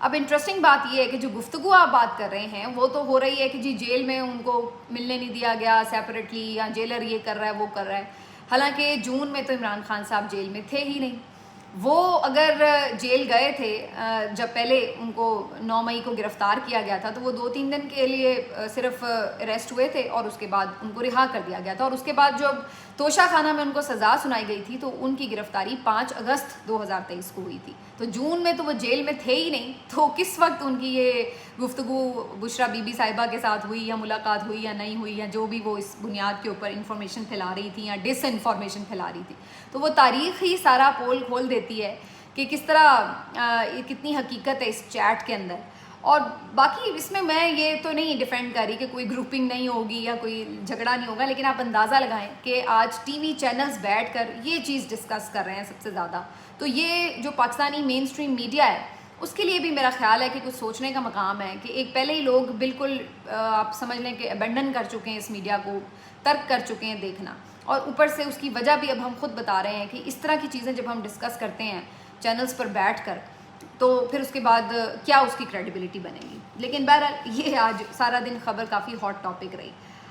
اب انٹرسٹنگ بات یہ ہے کہ جو گفتگو آپ بات کر رہے ہیں وہ تو ہو رہی ہے کہ جی جیل میں ان کو ملنے نہیں دیا گیا سیپریٹلی، یا جیلر یہ کر رہا ہے وہ کر رہا ہے. حالانکہ جون میں تو عمران خان صاحب جیل میں تھے ہی نہیں. وہ اگر جیل گئے تھے جب پہلے ان کو 9 مئی کو گرفتار کیا گیا تھا تو وہ 2-3 دن کے لیے صرف اریسٹ ہوئے تھے اور اس کے بعد ان کو رہا کر دیا گیا تھا. اور اس کے بعد جب توشہ خانہ میں ان کو سزا سنائی گئی تھی تو ان کی گرفتاری 5 اگست 2023 کو ہوئی تھی. تو جون میں تو وہ جیل میں تھے ہی نہیں. تو کس وقت ان کی یہ گفتگو بشرا بی بی صاحبہ کے ساتھ ہوئی یا ملاقات ہوئی یا نہیں ہوئی، یا جو بھی وہ اس بنیاد کے اوپر انفارمیشن پھیلا رہی تھی یا ڈس انفارمیشن پھیلا رہی تھی، تو وہ تاریخ ہی سارا پول کھول دیتی ہے کہ کس طرح کتنی حقیقت ہے اس چیٹ کے اندر. اور باقی اس میں یہ تو نہیں ڈیفینڈ کر رہی کہ کوئی گروپنگ نہیں ہوگی یا کوئی جھگڑا نہیں ہوگا، لیکن آپ اندازہ لگائیں کہ آج ٹی وی چینلز بیٹھ کر یہ چیز ڈسکس کر رہے ہیں سب سے زیادہ. تو یہ جو پاکستانی مین اسٹریم میڈیا ہے اس کے لیے بھی میرا خیال ہے کہ کچھ سوچنے کا مقام ہے کہ ایک پہلے ہی لوگ بالکل آپ سمجھ لیں کہ ابینڈن کر چکے ہیں اس میڈیا کو، ترک کر چکے ہیں دیکھنا. اور اوپر سے اس کی وجہ بھی اب ہم خود بتا رہے ہیں کہ اس طرح کی چیزیں جب ہم ڈسکس کرتے ہیں چینلز پر بیٹھ کر تو پھر اس کے بعد کیا اس کی کریڈیبلٹی بنے گی. لیکن بہرحال یہ آج سارا دن خبر کافی ہاٹ ٹاپک رہی.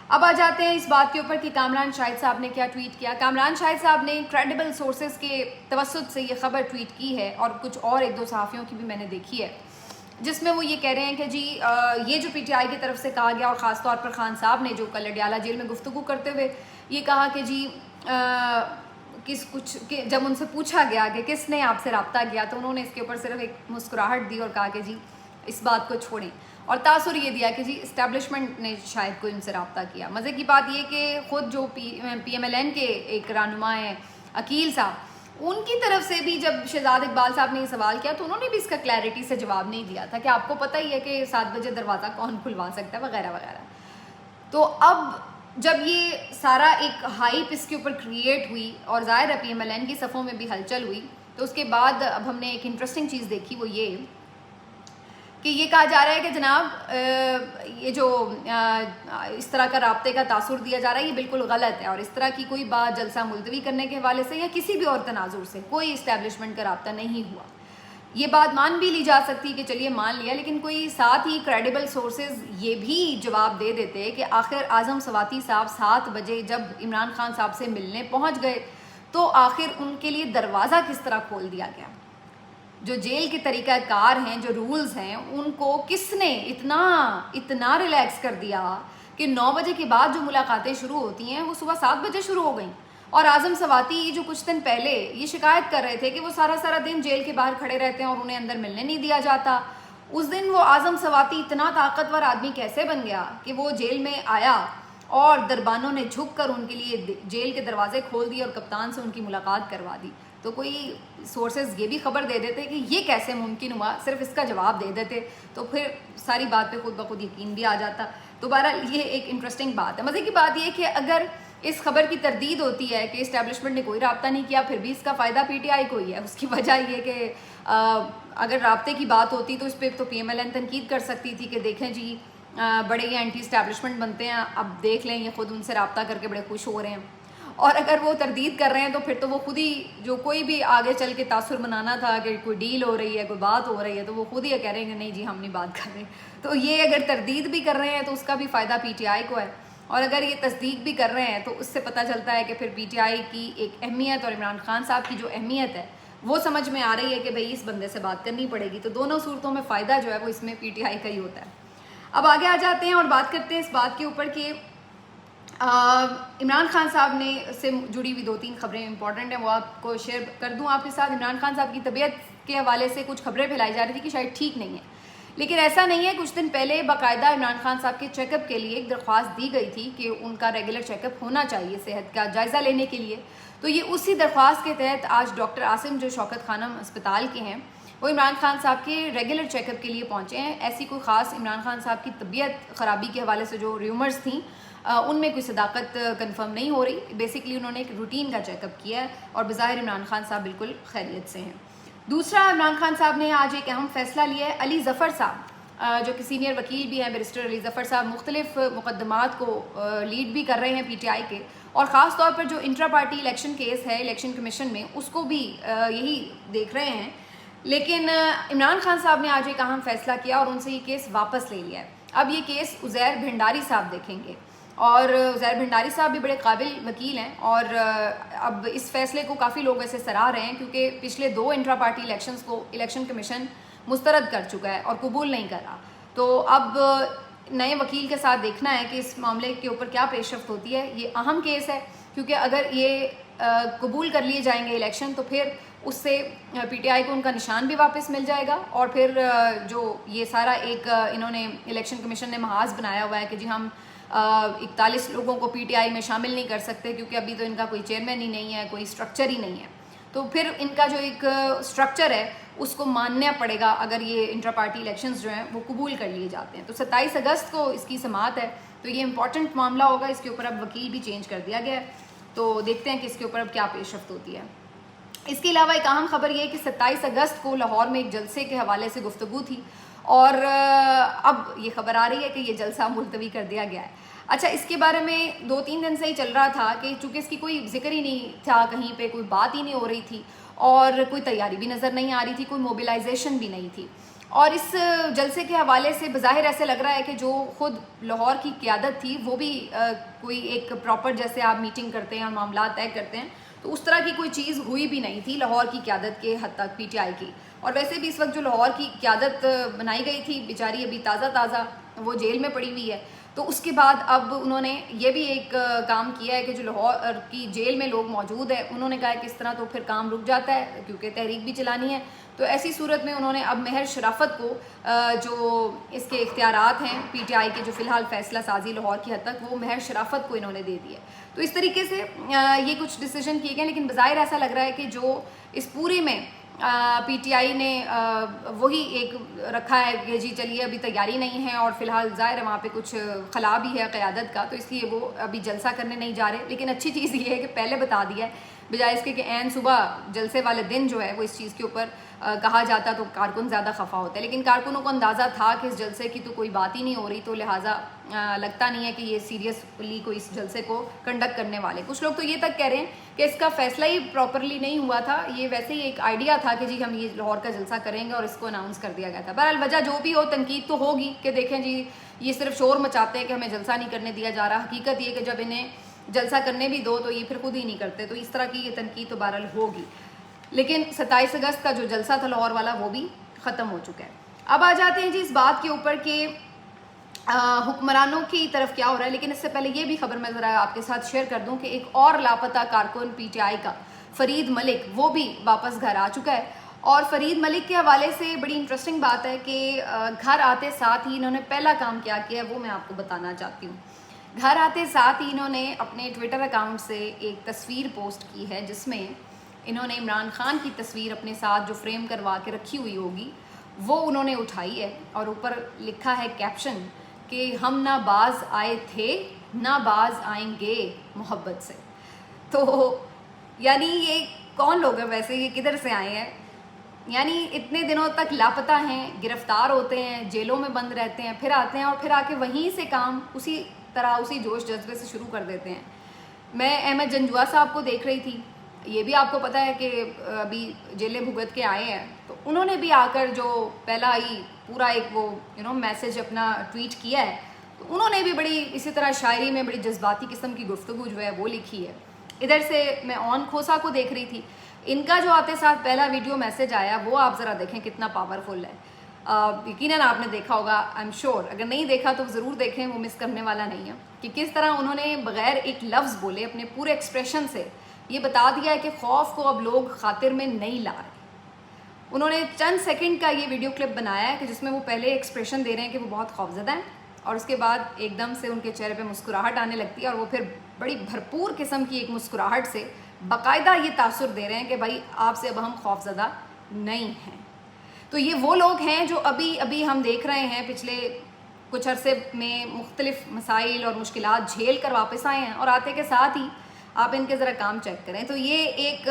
اب آ جاتے ہیں اس بات کے اوپر کہ کامران شاہد صاحب نے کیا ٹویٹ کیا. کامران شاہد صاحب نے کریڈیبل سورسز کے توسط سے یہ خبر ٹویٹ کی ہے، اور کچھ اور 1-2 صحافیوں کی بھی میں نے دیکھی ہے، جس میں وہ یہ کہہ رہے ہیں کہ جی یہ جو پی ٹی آئی کی طرف سے کہا گیا، اور خاص طور پر خان صاحب نے جو کل اڈیالہ جیل میں گفتگو کرتے ہوئے یہ کہا کہ جی جب ان سے پوچھا گیا کہ کس نے آپ سے رابطہ کیا تو انہوں نے اس کے اوپر صرف ایک مسکراہٹ دی اور کہا کہ جی اس بات کو چھوڑیں، اور تاثر یہ دیا کہ جی اسٹیبلشمنٹ نے شاید کوئی ان سے رابطہ کیا. مزے کی بات یہ کہ خود جو پی ایم ایل این کے ایک رہنما ہیں عقیل صاحب، ان کی طرف سے بھی جب شہزاد اقبال صاحب نے یہ سوال کیا تو انہوں نے بھی اس کا کلیئرٹی سے جواب نہیں دیا تھا کہ آپ کو پتہ ہی ہے کہ 7 بجے دروازہ کون کھلوا سکتا ہے وغیرہ وغیرہ. تو اب جب یہ سارا ایک ہائپ اس کے اوپر کریٹ ہوئی اور ظاہر ہے پی ایم ایل این کی صفوں میں بھی ہلچل ہوئی، تو اس کے بعد اب ہم نے ایک انٹرسٹنگ چیز دیکھی، وہ یہ کہ یہ کہا جا رہا ہے کہ جناب یہ جو اس طرح کا رابطے کا تاثر دیا جا رہا ہے یہ بالکل غلط ہے، اور اس طرح کی کوئی بات جلسہ ملتوی کرنے کے حوالے سے یا کسی بھی اور تناظر سے کوئی اسٹیبلشمنٹ کا رابطہ نہیں ہوا. یہ بات مان بھی لی جا سکتی کہ چلیے مان لیا، لیکن کوئی ساتھ ہی کریڈیبل سورسز یہ بھی جواب دے دیتے کہ آخر اعظم سواتی صاحب 7 بجے جب عمران خان صاحب سے ملنے پہنچ گئے تو آخر ان کے لیے دروازہ کس طرح کھول دیا گیا. جو جیل کے طریقہ کار ہیں، جو رولز ہیں، ان کو کس نے اتنا ریلیکس کر دیا کہ 9 بجے کے بعد جو ملاقاتیں شروع ہوتی ہیں وہ صبح 7 بجے شروع ہو گئیں. اور اعظم سواتی جو کچھ دن پہلے یہ شکایت کر رہے تھے کہ وہ سارا دن جیل کے باہر کھڑے رہتے ہیں اور انہیں اندر ملنے نہیں دیا جاتا، اس دن وہ اعظم سواتی اتنا طاقتور آدمی کیسے بن گیا کہ وہ جیل میں آیا اور دربانوں نے جھک کر ان کے لیے جیل کے دروازے کھول دیے اور کپتان سے ان کی ملاقات کروا دی. تو کوئی سورسز یہ بھی خبر دے دیتے کہ یہ کیسے ممکن ہوا، صرف اس کا جواب دے دیتے تو پھر ساری بات پہ خود بخود یقین بھی آ جاتا. تو بہرحال یہ ایک انٹرسٹنگ بات ہے. مزے کی بات یہ کہ اگر اس خبر کی تردید ہوتی ہے کہ اسٹیبلشمنٹ نے کوئی رابطہ نہیں کیا، پھر بھی اس کا فائدہ پی ٹی آئی کو ہی ہے. اس کی وجہ یہ کہ اگر رابطے کی بات ہوتی تو اس پہ تو پی ایم ایل این تنقید کر سکتی تھی کہ دیکھیں جی بڑے یہ اینٹی اسٹیبلشمنٹ بنتے ہیں، اب دیکھ لیں یہ خود ان سے رابطہ کر کے بڑے خوش ہو رہے ہیں. اور اگر وہ تردید کر رہے ہیں تو پھر تو وہ خود ہی جو کوئی بھی آگے چل کے تاثر بنانا تھا کہ کوئی ڈیل ہو رہی ہے، کوئی بات ہو رہی ہے، تو وہ خود ہی یہ کہہ رہے ہیں کہ نہیں جی ہم نہیں بات کر رہے. تو یہ اگر تردید بھی کر رہے ہیں تو اس کا بھی فائدہ پی ٹی آئی کو ہے، اور اگر یہ تصدیق بھی کر رہے ہیں تو اس سے پتہ چلتا ہے کہ پھر پی ٹی آئی کی ایک اہمیت اور عمران خان صاحب کی جو اہمیت ہے وہ سمجھ میں آ رہی ہے کہ بھئی اس بندے سے بات کرنی پڑے گی. تو دونوں صورتوں میں فائدہ جو ہے وہ اس میں پی ٹی آئی کا ہی ہوتا ہے. اب آگے آ جاتے ہیں اور بات کرتے ہیں اس بات کے اوپر کہ عمران خان صاحب نے سے جڑی ہوئی 2-3 خبریں امپورٹنٹ ہیں، وہ آپ کو شیئر کر دوں آپ کے ساتھ. عمران خان صاحب کی طبیعت کے حوالے سے کچھ خبریں پھیلائی جا رہی تھی کہ شاید ٹھیک نہیں ہے، لیکن ایسا نہیں ہے. کچھ دن پہلے باقاعدہ عمران خان صاحب کے چیک اپ کے لیے ایک درخواست دی گئی تھی کہ ان کا ریگولر چیک اپ ہونا چاہیے صحت کا جائزہ لینے کے لیے. تو یہ اسی درخواست کے تحت آج ڈاکٹر عاصم جو شوکت خانم اسپتال کے ہیں وہ عمران خان صاحب کے ریگولر چیک اپ کے لیے پہنچے ہیں. ایسی کوئی خاص عمران خان صاحب کی طبیعت خرابی کے حوالے سے جو ریومرز تھیں ان میں کوئی صداقت کنفرم نہیں ہو رہی. بیسکلی انہوں نے ایک روٹین کا چیک اپ کیا ہے اور بظاہر عمران خان صاحب بالکل خیریت سے ہیں. دوسرا، عمران خان صاحب نے آج ایک اہم فیصلہ لیا ہے. علی ظفر صاحب جو کہ سینئر وکیل بھی ہیں، بیرسٹر علی ظفر صاحب مختلف مقدمات کو لیڈ بھی کر رہے ہیں پی ٹی آئی کے، اور خاص طور پر جو انٹرا پارٹی الیکشن کیس ہے الیکشن کمیشن میں اس کو بھی یہی دیکھ رہے ہیں لیکن عمران خان صاحب نے آج ایک اہم فیصلہ کیا اور ان سے یہ کیس واپس لے لیا ہے. اب یہ کیس عزیر بھنڈاری صاحب دیکھیں گے، اور عزیر بھنڈاری صاحب بھی بڑے قابل وکیل ہیں، اور اب اس فیصلے کو کافی لوگ ایسے سراہ رہے ہیں کیونکہ پچھلے 2 انٹرا پارٹی الیکشنز کو الیکشن کمیشن مسترد کر چکا ہے اور قبول نہیں کر رہا. تو اب نئے وکیل کے ساتھ دیکھنا ہے کہ اس معاملے کے اوپر کیا پیش رفت ہوتی ہے. یہ اہم کیس ہے کیونکہ اگر یہ قبول کر لیے جائیں گے الیکشن تو پھر اس سے پی ٹی آئی کو ان کا نشان بھی واپس مل جائے گا، اور پھر جو یہ سارا ایک انہوں نے الیکشن کمیشن نے محاذ بنایا ہوا ہے کہ جی ہم 41 لوگوں کو پی ٹی آئی میں شامل نہیں کر سکتے کیونکہ ابھی تو ان کا کوئی چیئرمین ہی نہیں ہے، کوئی اسٹرکچر ہی نہیں ہے. تو پھر ان کا جو ایک اسٹرکچر ہے اس کو ماننا پڑے گا اگر یہ انٹرا پارٹی الیکشنز جو ہیں وہ قبول کر لیے جاتے ہیں. تو 27 اگست کو اس کی سماعت ہے، تو یہ امپورٹنٹ معاملہ ہوگا. اس کے اوپر اب وکیل بھی چینج کر دیا گیا ہے، تو دیکھتے ہیں کہ اس کے اوپر اب کیا پیش رفت ہوتی ہے. اس کے علاوہ ایک اہم خبر یہ ہے کہ 27 اگست کو لاہور میں ایک جلسے کے حوالے سے گفتگو تھی، اور اب یہ خبر آ رہی ہے کہ یہ جلسہ ملتوی کر دیا گیا ہے. اچھا، اس کے بارے میں 2-3 دن سے ہی چل رہا تھا کہ چونکہ اس کی کوئی ذکر ہی نہیں تھا، کہیں پہ کوئی بات ہی نہیں ہو رہی تھی، اور کوئی تیاری بھی نظر نہیں آ رہی تھی، کوئی موبلائزیشن بھی نہیں تھی. اور اس جلسے کے حوالے سے بظاہر ایسے لگ رہا ہے کہ جو خود لاہور کی قیادت تھی وہ بھی کوئی ایک پراپر جیسے آپ میٹنگ کرتے ہیں اور معاملات طے کرتے ہیں، تو اس طرح کی کوئی چیز ہوئی بھی نہیں تھی لاہور کی قیادت کے حد تک پی ٹی آئی کی. اور ویسے بھی اس وقت جو لاہور کی قیادت بنائی گئی تھی بیچاری ابھی تازہ وہ جیل میں پڑی ہوئی ہے. تو اس کے بعد اب انہوں نے یہ بھی ایک کام کیا ہے کہ جو لاہور کی جیل میں لوگ موجود ہیں انہوں نے کہا ہے کہ اس طرح تو پھر کام رک جاتا ہے کیونکہ تحریک بھی چلانی ہے. تو ایسی صورت میں انہوں نے اب مہر شرافت کو جو اس کے اختیارات ہیں پی ٹی آئی کے جو فی الحال فیصلہ سازی لاہور کی حد تک، وہ مہر شرافت کو انہوں نے دے دی ہے. تو اس طریقے سے یہ کچھ ڈیسیجن کیے گئے، لیکن بظاہر ایسا لگ رہا ہے کہ جو اس پورے میں پی ٹی آئی نے وہی ایک رکھا ہے کہ جی چلیے ابھی تیاری نہیں ہے، اور فی الحال ظاہر ہے وہاں پہ کچھ خلا بھی ہے قیادت کا، تو اس لیے وہ ابھی جلسہ کرنے نہیں جا رہے. لیکن اچھی چیز یہ ہے کہ پہلے بتا دیا ہے، بجائے اس کے کہ عین صبح جلسے والے دن جو ہے وہ اس چیز کے اوپر کہا جاتا تو کارکن زیادہ خفا ہوتا ہے. لیکن کارکنوں کو اندازہ تھا کہ اس جلسے کی تو کوئی بات ہی نہیں ہو رہی، تو لہٰذا لگتا نہیں ہے کہ یہ سیریسلی کوئی اس جلسے کو کنڈکٹ کرنے والے. کچھ لوگ تو یہ تک کہہ رہے ہیں کہ اس کا فیصلہ ہی پراپرلی نہیں ہوا تھا، یہ ویسے ہی ایک آئیڈیا تھا کہ جی ہم یہ لاہور کا جلسہ کریں گے اور اس کو اناؤنس کر دیا گیا تھا. بہرحال وجہ جو بھی ہو، تنقید تو ہوگی کہ دیکھیں جی یہ صرف شور مچاتے ہیں کہ ہمیں جلسہ نہیں کرنے دیا جا رہا. حقیقت یہ کہ جب انہیں جلسہ کرنے بھی دو تو یہ پھر خود ہی نہیں کرتے، تو اس طرح کی یہ تنقید تو بہرحال ہوگی. لیکن 27 اگست کا جو جلسہ تھا لاہور والا وہ بھی ختم ہو چکا ہے. اب آ جاتے ہیں جی اس بات کے اوپر کہ حکمرانوں کی طرف کیا ہو رہا ہے. لیکن اس سے پہلے یہ بھی خبر میں ذرا آپ کے ساتھ شیئر کر دوں کہ ایک اور لاپتہ کارکن پی ٹی آئی کا فرید ملک وہ بھی واپس گھر آ چکا ہے. اور فرید ملک کے حوالے سے بڑی انٹرسٹنگ بات ہے کہ گھر آتے ساتھ ہی انہوں نے پہلا کام کیا ہے وہ میں آپ کو بتانا چاہتی ہوں. گھر آتے ساتھ ہی انہوں نے اپنے ٹویٹر اکاؤنٹ سے ایک تصویر پوسٹ کی ہے جس میں انہوں نے عمران خان کی تصویر اپنے ساتھ جو فریم کروا کے رکھی ہوئی ہوگی وہ انہوں نے اٹھائی ہے، اور اوپر لکھا ہے کیپشن کہ ہم نہ باز آئے تھے نہ باز آئیں گے محبت سے. تو یعنی یہ کون لوگ ہیں ویسے، یہ کدھر سے آئے ہیں؟ یعنی اتنے دنوں تک لاپتہ ہیں، گرفتار ہوتے ہیں، جیلوں میں بند رہتے ہیں، پھر آتے ہیں اور پھر آ کے وہیں سے کام اسی طرح اسی جوش جذبے سے شروع کر دیتے ہیں. میں احمد جنجوا صاحب کو دیکھ رہی تھی، یہ بھی آپ کو پتہ ہے کہ ابھی جیلیں بھگت کے آئے ہیں، تو انہوں نے بھی آ کر جو پہلا ہی پورا ایک وہ میسج اپنا ٹویٹ کیا ہے، تو انہوں نے بھی بڑی اسی طرح شاعری میں بڑی جذباتی قسم کی گفتگو جو ہے وہ لکھی ہے. ادھر سے میں اون کھوسا کو دیکھ رہی تھی، ان کا جو آتے ساتھ پہلا ویڈیو میسج آیا وہ آپ ذرا دیکھیں کتنا پاورفل ہے. یقیناً آپ نے دیکھا ہوگا، آئی ایم شیور اگر نہیں دیکھا تو ضرور دیکھیں، وہ مس کرنے والا نہیں ہے کہ کس طرح انہوں نے بغیر ایک لفظ بولے اپنے پورے ایکسپریشن سے یہ بتا دیا ہے کہ خوف کو اب لوگ خاطر میں نہیں لا رہے. انہوں نے چند سیکنڈ کا یہ ویڈیو کلپ بنایا ہے کہ جس میں وہ پہلے ایکسپریشن دے رہے ہیں کہ وہ بہت خوفزدہ ہیں، اور اس کے بعد ایک دم سے ان کے چہرے پہ مسکراہٹ آنے لگتی ہے، اور وہ پھر بڑی بھرپور قسم کی ایک مسکراہٹ سے باقاعدہ یہ تاثر دے رہے ہیں کہ بھائی آپ سے اب ہم خوفزدہ نہیں ہیں. تو یہ وہ لوگ ہیں جو ابھی ہم دیکھ رہے ہیں پچھلے کچھ عرصے میں مختلف مسائل اور مشکلات جھیل کر واپس آئے ہیں، اور آتے کے ساتھ ہی آپ ان کے ذرا کام چیک کریں تو یہ ایک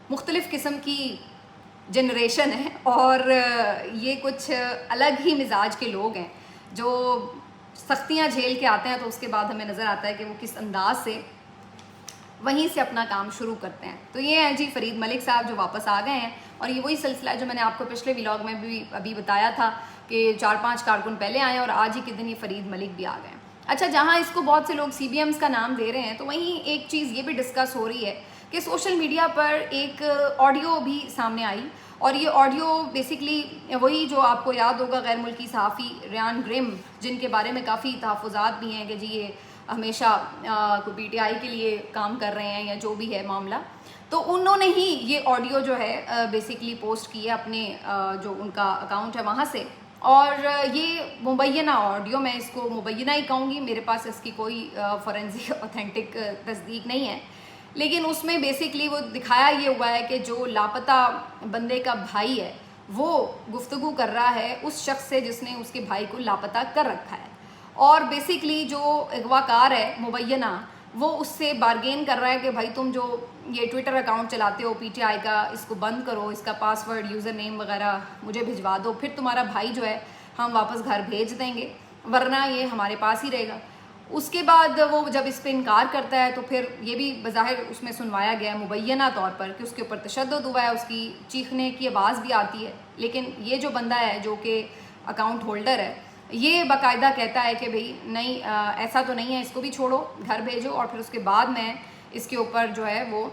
مختلف قسم کی جنریشن ہے، اور یہ کچھ الگ ہی مزاج کے لوگ ہیں جو سختیاں جھیل کے آتے ہیں تو اس کے بعد ہمیں نظر آتا ہے کہ وہ کس انداز سے وہیں سے اپنا کام شروع کرتے ہیں. تو یہ ہیں جی فرید ملک صاحب جو واپس آ گئے ہیں, اور یہ وہی سلسلہ ہے جو میں نے آپ کو پچھلے ولاگ میں بھی ابھی بتایا تھا کہ 4-5 کارکن پہلے آئے اور آج ہی کے دن یہ فرید ملک بھی آ گئے ہیں. اچھا, جہاں اس کو بہت سے لوگ سی بی ایمز کا نام دے رہے ہیں, تو وہیں ایک چیز یہ بھی ڈسکس ہو رہی ہے کہ سوشل میڈیا پر ایک آڈیو بھی سامنے آئی, اور یہ آڈیو بیسکلی وہی جو آپ کو یاد ہوگا غیر ملکی صحافی ریان گرم, جن کے بارے میں کافی تحفظات بھی ہیں کہ جی یہ ہمیشہ پی ٹی آئی کے لیے کام کر رہے ہیں یا جو بھی ہے معاملہ, تو انہوں نے ہی یہ آڈیو جو ہے بیسکلی پوسٹ کی ہے اپنے جو ان کا اکاؤنٹ ہے وہاں سے. اور یہ مبینہ آڈیو, میں اس کو مبینہ ہی کہوں گی, میرے پاس اس کی کوئی فورینزک اوتھینٹک تصدیق نہیں ہے, لیکن اس میں بیسکلی وہ دکھایا یہ ہوا ہے کہ جو لاپتہ بندے کا بھائی ہے وہ گفتگو کر رہا ہے اس شخص سے جس نے اس کے بھائی کو لاپتہ کر رکھا ہے, اور بیسکلی جو اغوا کار ہے مبینہ وہ اس سے بارگین کر رہا ہے کہ بھائی تم جو یہ ٹویٹر اکاؤنٹ چلاتے ہو پی ٹی آئی کا, اس کو بند کرو, اس کا پاس ورڈ یوزر نیم وغیرہ مجھے بھجوا دو, پھر تمہارا بھائی جو ہے ہم واپس گھر بھیج دیں گے, ورنہ یہ ہمارے پاس ہی رہے گا. اس کے بعد وہ جب اس پہ انکار کرتا ہے تو پھر یہ بھی بظاہر اس میں سنوایا گیا ہے مبینہ طور پر کہ اس کے اوپر تشدد ہوا ہے, اس کی چیخنے کی آواز بھی آتی ہے, لیکن یہ جو بندہ ہے جو کہ اکاؤنٹ ہولڈر ہے یہ باقاعدہ کہتا ہے کہ بھئی نہیں ایسا تو نہیں ہے, اس کو بھی چھوڑو, گھر بھیجو, اور پھر اس کے بعد میں اس کے اوپر جو ہے وہ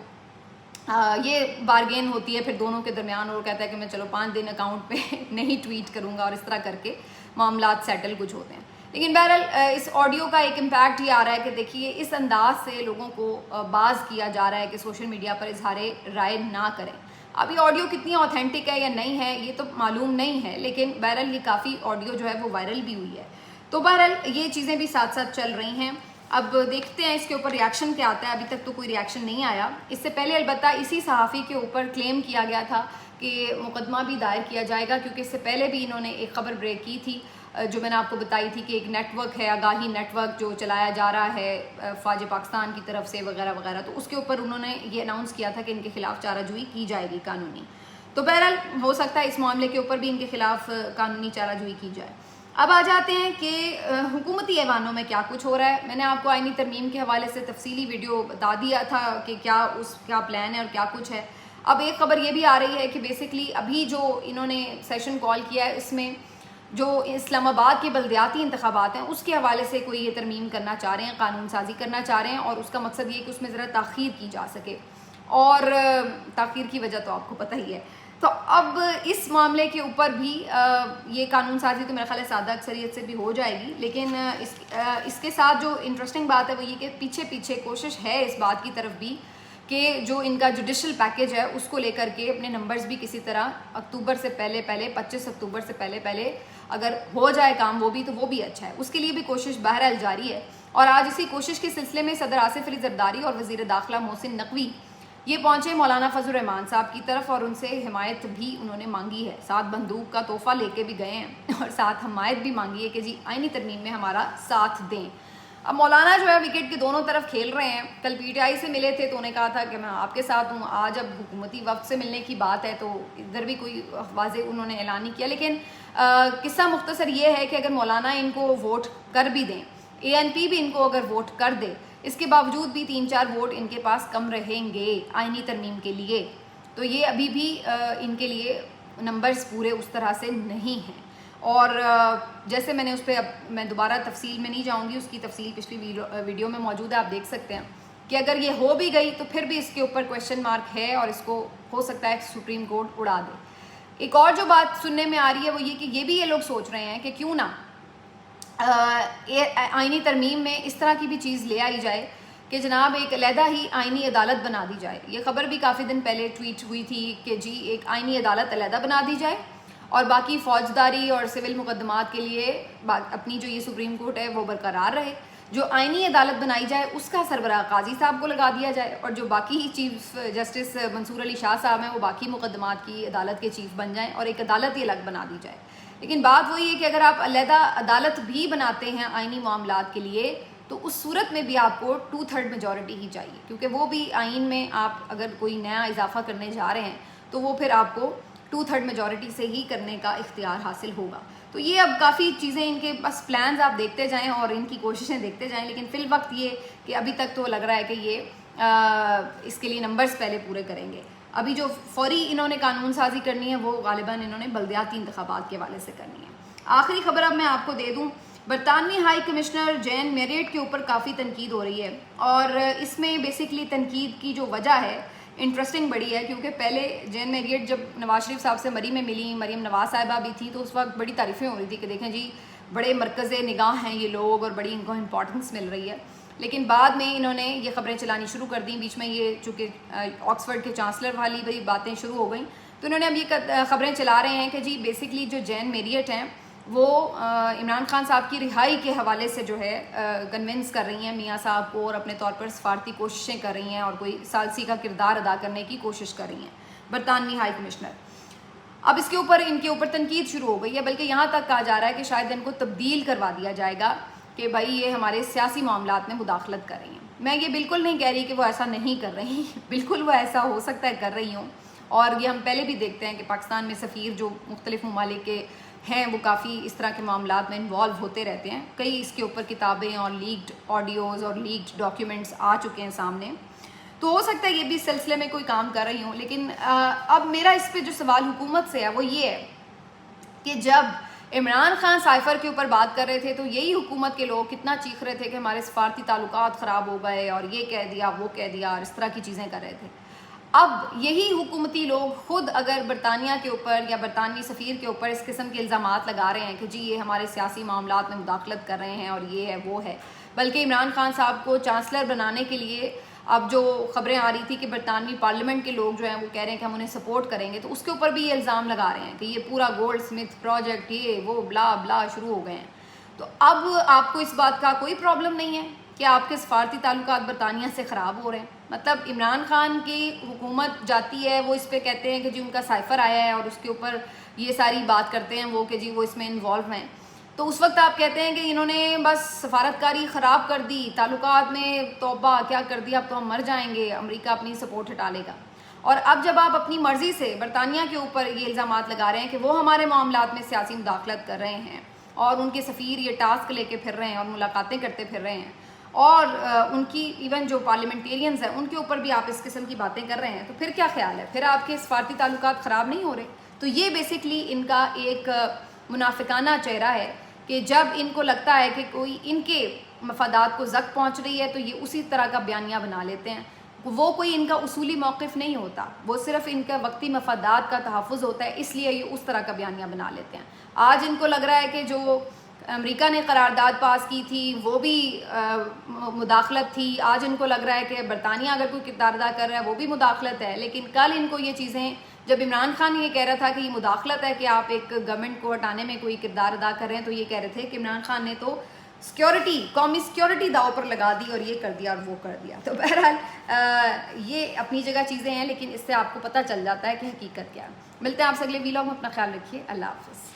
یہ بارگین ہوتی ہے پھر دونوں کے درمیان, اور کہتا ہے کہ میں چلو 5 دن اکاؤنٹ پہ نہیں ٹویٹ کروں گا, اور اس طرح کر کے معاملات سیٹل کچھ ہوتے ہیں. لیکن بہرحال اس آڈیو کا ایک امپیکٹ یہ آ رہا ہے کہ دیکھیے اس انداز سے لوگوں کو باز کیا جا رہا ہے کہ سوشل میڈیا پر اظہار رائے نہ کریں. اب یہ آڈیو کتنی اوتھینٹک ہے یا نہیں ہے یہ تو معلوم نہیں ہے, لیکن بہرحال یہ کافی آڈیو جو ہے وہ وائرل بھی ہوئی ہے. تو بہرحال یہ چیزیں بھی ساتھ ساتھ چل رہی ہیں. اب دیکھتے ہیں اس کے اوپر ریاکشن کیا آتا ہے. ابھی تک تو کوئی ریاکشن نہیں آیا. اس سے پہلے البتہ اسی صحافی کے اوپر کلیم کیا گیا تھا کہ مقدمہ بھی دائر کیا جائے گا, کیونکہ اس سے پہلے بھی انہوں نے ایک خبر بریک کی تھی جو میں نے آپ کو بتائی تھی کہ ایک نیٹ ورک ہے, آگاہی نیٹ ورک, جو چلایا جا رہا ہے فوج پاکستان کی طرف سے وغیرہ وغیرہ, تو اس کے اوپر انہوں نے یہ اناؤنس کیا تھا کہ ان کے خلاف چارہ جوئی کی جائے گی قانونی. تو بہرحال ہو سکتا ہے اس معاملے کے اوپر بھی ان کے خلاف قانونی چارہ جوئی کی جائے. اب آ جاتے ہیں کہ حکومتی ایوانوں میں کیا کچھ ہو رہا ہے. میں نے آپ کو آئینی ترمیم کے حوالے سے تفصیلی ویڈیو بتا دیا تھا کہ کیا پلان ہے اور کیا کچھ ہے. اب ایک خبر یہ بھی آ رہی ہے کہ بیسکلی ابھی جو انہوں نے سیشن کال کیا ہے اس میں جو اسلام آباد کے بلدیاتی انتخابات ہیں اس کے حوالے سے کوئی یہ ترمیم کرنا چاہ رہے ہیں, قانون سازی کرنا چاہ رہے ہیں, اور اس کا مقصد یہ کہ اس میں ذرا تاخیر کی جا سکے, اور تاخیر کی وجہ تو آپ کو پتہ ہی ہے. تو اب اس معاملے کے اوپر بھی یہ قانون سازی تو میرا خیال ہے سادہ اکثریت سے بھی ہو جائے گی, لیکن اس کے ساتھ جو انٹرسٹنگ بات ہے وہ یہ کہ پیچھے کوشش ہے اس بات کی طرف بھی کہ جو ان کا جوڈیشل پیکیج ہے اس کو لے کر کے اپنے نمبرز بھی کسی طرح اکتوبر سے پہلے 25 اکتوبر سے پہلے اگر ہو جائے کام وہ بھی تو وہ بھی اچھا ہے. اس کے لیے بھی کوشش بہرحال جاری ہے. اور آج اسی کوشش کے سلسلے میں صدر آصف علی زرداری اور وزیر داخلہ محسن نقوی یہ پہنچے مولانا فضل الرحمان صاحب کی طرف, اور ان سے حمایت بھی انہوں نے مانگی ہے. ساتھ بندوق کا تحفہ لے کے بھی گئے ہیں اور ساتھ حمایت بھی مانگی ہے کہ جی آئینی ترمیم میں ہمارا ساتھ دیں. اب مولانا جو ہے وکٹ کے دونوں طرف کھیل رہے ہیں. کل پی ٹی آئی سے ملے تھے تو انہیں کہا تھا کہ میں آپ کے ساتھ ہوں. آج اب حکومتی وفد سے ملنے کی بات ہے تو ادھر بھی کوئی واضح انہوں نے اعلان نہیں کیا. لیکن قصہ مختصر یہ ہے کہ اگر مولانا ان کو ووٹ کر بھی دیں, اے این پی بھی ان کو اگر ووٹ کر دے, اس کے باوجود بھی 3-4 ووٹ ان کے پاس کم رہیں گے آئینی ترمیم کے لیے. تو یہ ابھی بھی ان کے لیے نمبرز پورے اس طرح سے نہیں ہیں. اور جیسے میں نے اس پہ اب میں دوبارہ تفصیل میں نہیں جاؤں گی, اس کی تفصیل پچھلی ویڈیو میں موجود ہے, آپ دیکھ سکتے ہیں کہ اگر یہ ہو بھی گئی تو پھر بھی اس کے اوپر کویشچن مارک ہے اور اس کو ہو سکتا ہے سپریم کورٹ اڑا دے. ایک اور جو بات سننے میں آ رہی ہے وہ یہ کہ یہ بھی یہ لوگ سوچ رہے ہیں کہ کیوں نہ آئینی ترمیم میں اس طرح کی بھی چیز لے آئی جائے کہ جناب ایک علیحدہ ہی آئینی عدالت بنا دی جائے. یہ خبر بھی کافی دن پہلے ٹویٹ ہوئی تھی کہ جی ایک آئینی عدالت علیحدہ بنا دی جائے اور باقی فوجداری اور سول مقدمات کے لیے اپنی جو یہ سپریم کورٹ ہے وہ برقرار رہے. جو آئینی عدالت بنائی جائے اس کا سربراہ قاضی صاحب کو لگا دیا جائے, اور جو باقی چیف جسٹس منصور علی شاہ صاحب ہیں وہ باقی مقدمات کی عدالت کے چیف بن جائیں اور ایک عدالت ہی الگ بنا دی جائے. لیکن بات وہی ہے کہ اگر آپ علیحدہ عدالت بھی بناتے ہیں آئینی معاملات کے لیے تو اس صورت میں بھی آپ کو 2/3 میجورٹی ہی چاہیے, کیونکہ وہ بھی آئین میں آپ اگر کوئی نیا اضافہ کرنے جا رہے ہیں تو وہ پھر آپ کو 2/3 میجورٹی سے ہی کرنے کا اختیار حاصل ہوگا. تو یہ اب کافی چیزیں ان کے بس پلانز آپ دیکھتے جائیں اور ان کی کوششیں دیکھتے جائیں, لیکن فی الوقت یہ کہ ابھی تک تو لگ رہا ہے کہ یہ اس کے لیے نمبرز پہلے پورے کریں گے. ابھی جو فوری انہوں نے قانون سازی کرنی ہے وہ غالباً انہوں نے بلدیاتی انتخابات کے حوالے سے کرنی ہے. آخری خبر اب میں آپ کو دے دوں. برطانوی ہائی کمشنر جین میریٹ کے اوپر کافی تنقید ہو رہی ہے اور اس میں بیسکلی تنقید کی جو وجہ ہے انٹرسٹنگ بڑی ہے, کیونکہ پہلے جین میریٹ جب نواز شریف صاحب سے میں ملی, مریم نواز صاحبہ بھی تھی, تو اس وقت بڑی تعریفیں ہو رہی تھی کہ دیکھیں جی بڑے مرکز نگاہ ہیں یہ لوگ اور بڑی ان کو امپورٹنس مل رہی ہے. لیکن بعد میں انہوں نے یہ خبریں چلانی شروع کر دیں. بیچ میں یہ چونکہ آکسفورڈ کے چانسلر والی بڑی باتیں شروع ہو گئیں, تو انہوں نے اب یہ خبریں چلا رہے ہیں کہ جی بیسکلی جو جین میریٹ ہیں وہ عمران خان صاحب کی رہائی کے حوالے سے جو ہے کنونس کر رہی ہیں میاں صاحب کو, اور اپنے طور پر سفارتی کوششیں کر رہی ہیں اور کوئی ثالثی کا کردار ادا کرنے کی کوشش کر رہی ہیں برطانوی ہائی کمشنر. اب اس کے اوپر ان کے اوپر تنقید شروع ہو گئی ہے, بلکہ یہاں تک کہا جا رہا ہے کہ شاید ان کو تبدیل کروا دیا جائے گا کہ بھائی یہ ہمارے سیاسی معاملات میں مداخلت کر رہی ہیں. میں یہ بالکل نہیں کہہ رہی کہ وہ ایسا نہیں کر رہی, بالکل وہ ایسا ہو سکتا ہے کر رہی ہوں, اور یہ ہم پہلے بھی دیکھتے ہیں کہ پاکستان میں سفیر جو مختلف ممالک کے ہیں وہ کافی اس طرح کے معاملات میں انوالو ہوتے رہتے ہیں. کئی اس کے اوپر کتابیں اور لیکڈ آڈیوز اور لیکڈ ڈاکیومنٹس آ چکے ہیں سامنے, تو ہو سکتا ہے یہ بھی اس سلسلے میں کوئی کام کر رہی ہوں. لیکن اب میرا اس پہ جو سوال حکومت سے ہے وہ یہ ہے کہ جب عمران خان سائفر کے اوپر بات کر رہے تھے تو یہی حکومت کے لوگ کتنا چیخ رہے تھے کہ ہمارے سفارتی تعلقات خراب ہو گئے اور یہ کہہ دیا وہ کہہ دیا اور اس طرح کی چیزیں کر رہے تھے. اب یہی حکومتی لوگ خود اگر برطانیہ کے اوپر یا برطانوی سفیر کے اوپر اس قسم کے الزامات لگا رہے ہیں کہ جی یہ ہمارے سیاسی معاملات میں مداخلت کر رہے ہیں اور یہ ہے وہ ہے, بلکہ عمران خان صاحب کو چانسلر بنانے کے لیے اب جو خبریں آ رہی تھی کہ برطانوی پارلیمنٹ کے لوگ جو ہیں وہ کہہ رہے ہیں کہ ہم انہیں سپورٹ کریں گے, تو اس کے اوپر بھی یہ الزام لگا رہے ہیں کہ یہ پورا گولڈ سمتھ پروجیکٹ یہ وہ بلا بلا شروع ہو گئے ہیں. تو اب آپ کو اس بات کا کوئی پرابلم نہیں ہے کہ آپ کے سفارتی تعلقات برطانیہ سے خراب ہو رہے ہیں. مطلب عمران خان کی حکومت جاتی ہے, وہ اس پہ کہتے ہیں کہ جی ان کا سائفر آیا ہے اور اس کے اوپر یہ ساری بات کرتے ہیں وہ کہ جی وہ اس میں انوالو ہیں, تو اس وقت آپ کہتے ہیں کہ انہوں نے بس سفارتکاری خراب کر دی, تعلقات میں توبہ کیا کر دیا, اب تو ہم مر جائیں گے, امریکہ اپنی سپورٹ ہٹا لے گا. اور اب جب آپ اپنی مرضی سے برطانیہ کے اوپر یہ الزامات لگا رہے ہیں کہ وہ ہمارے معاملات میں سیاسی مداخلت کر رہے ہیں اور ان کے سفیر یہ ٹاسک لے کے پھر رہے ہیں اور ملاقاتیں کرتے پھر رہے ہیں, اور ان کی ایون جو پارلیمنٹیرینز ہیں ان کے اوپر بھی آپ اس قسم کی باتیں کر رہے ہیں, تو پھر کیا خیال ہے, پھر آپ کے سفارتی تعلقات خراب نہیں ہو رہے؟ تو یہ بیسکلی ان کا ایک منافقانہ چہرہ ہے کہ جب ان کو لگتا ہے کہ کوئی ان کے مفادات کو زد پہنچ رہی ہے تو یہ اسی طرح کا بیانیہ بنا لیتے ہیں. وہ کوئی ان کا اصولی موقف نہیں ہوتا, وہ صرف ان کا وقتی مفادات کا تحفظ ہوتا ہے, اس لیے یہ اس طرح کا بیانیہ بنا لیتے ہیں. آج ان کو لگ رہا ہے کہ جو امریکہ نے قرارداد پاس کی تھی وہ بھی مداخلت تھی, آج ان کو لگ رہا ہے کہ برطانیہ اگر کوئی کردار ادا کر رہا ہے وہ بھی مداخلت ہے, لیکن کل ان کو یہ چیزیں, جب عمران خان یہ کہہ رہا تھا کہ یہ مداخلت ہے کہ آپ ایک گورنمنٹ کو ہٹانے میں کوئی کردار ادا کر رہے ہیں, تو یہ کہہ رہے تھے کہ عمران خان نے تو سیکیورٹی, قومی سیکیورٹی داؤ پر لگا دی اور یہ کر دیا اور وہ کر دیا. تو بہرحال یہ اپنی جگہ چیزیں ہیں, لیکن اس سے آپ کو پتہ چل جاتا ہے کہ حقیقت کیا ہے. ملتے ہیں آپ سے اگلے ویلاگ میں, اپنا خیال رکھیے, اللہ حافظ.